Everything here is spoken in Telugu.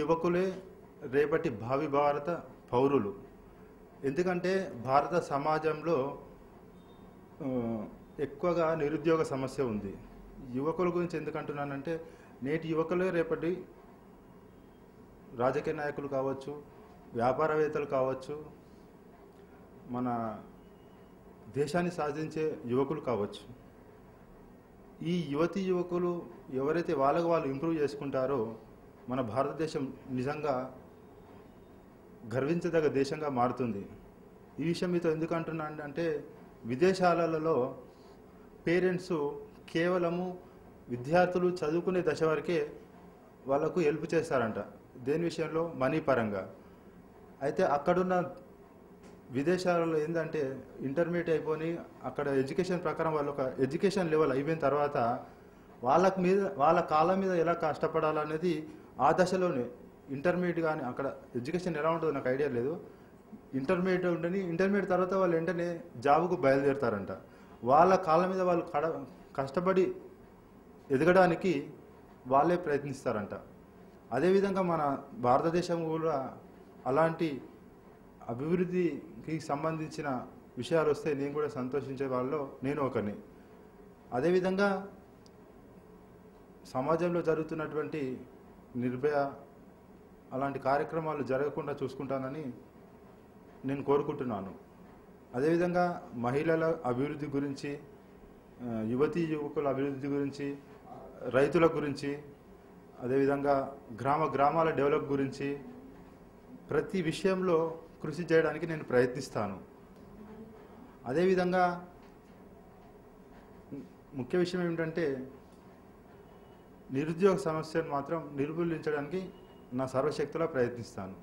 యువకులే రేపటి భావి భారత పౌరులు. ఎందుకంటే భారత సమాజంలో ఆ, ఎక్కువగా నిరుద్యోగ సమస్య ఉంది. యువకుల గురించి ఎందుకంటున్నానంటే నేటి యువకులే రేపటి రాజకీయ నాయకులు కావచ్చు, వ్యాపారవేత్తలు కావచ్చు, మన దేశాన్ని సాధించే యువకులు కావచ్చు. ఈ యువతీ యువకులు ఎవరైతే వాళ్ళకు వాళ్ళు ఇంప్రూవ్ చేసుకుంటారో మన భారతదేశం నిజంగా గర్వించదగ్గ దేశంగా మారుతుంది. ఈ విషయం మీతో ఎందుకు అంటున్నాను అంటే విదేశాలలో పేరెంట్స్ కేవలము విద్యార్థులు చదువుకునే దశ వరకే వాళ్ళకు హెల్ప్ చేస్తారంట, దేని విషయంలో మనీ పరంగా. అయితే అక్కడున్న విదేశాలలో ఏంటంటే ఇంటర్మీడియట్ అయిపోయి అక్కడ ఎడ్యుకేషన్ ప్రకారం వాళ్ళు ఒక ఎడ్యుకేషన్ లెవెల్ అయిపోయిన తర్వాత వాళ్ళ కాళ్ళ మీద ఎలా కష్టపడాలనేది ఆ దశలోనే ఇంటర్మీడియట్ కానీ అక్కడ ఎడ్యుకేషన్ ఎలా ఉంటుందో నాకు ఐడియా లేదు. ఇంటర్మీడియట్ ఉండని ఇంటర్మీడియట్ తర్వాత వాళ్ళు వెంటనే జాబ్కు బయలుదేరుతారంట. వాళ్ళ కాళ్ళ మీద వాళ్ళు కష్టపడి ఎదగడానికి వాళ్ళే ప్రయత్నిస్తారంట. అదేవిధంగా మన భారతదేశం కూడా అలాంటి అభివృద్ధికి సంబంధించిన విషయాలు వస్తే నేను కూడా సంతోషించే వాళ్ళలో నేను ఒకరిని. అదేవిధంగా సమాజంలో జరుగుతున్నటువంటి నిర్భయ అలాంటి కార్యక్రమాలు జరగకుండా చూసుకుంటానని నేను కోరుకుంటున్నాను. అదేవిధంగా మహిళల అభివృద్ధి గురించి, యువతీ యువకుల అభివృద్ధి గురించి, రైతుల గురించి, అదేవిధంగా గ్రామాల డెవలప్ గురించి ప్రతి విషయంలో కృషి చేయడానికి నేను ప్రయత్నిస్తాను. అదేవిధంగా ముఖ్య విషయం ఏమిటంటే నిరుద్యోగ సమస్యను మాత్రం నిర్మూలించడానికి నా సర్వశక్తులా ప్రయత్నిస్తాను.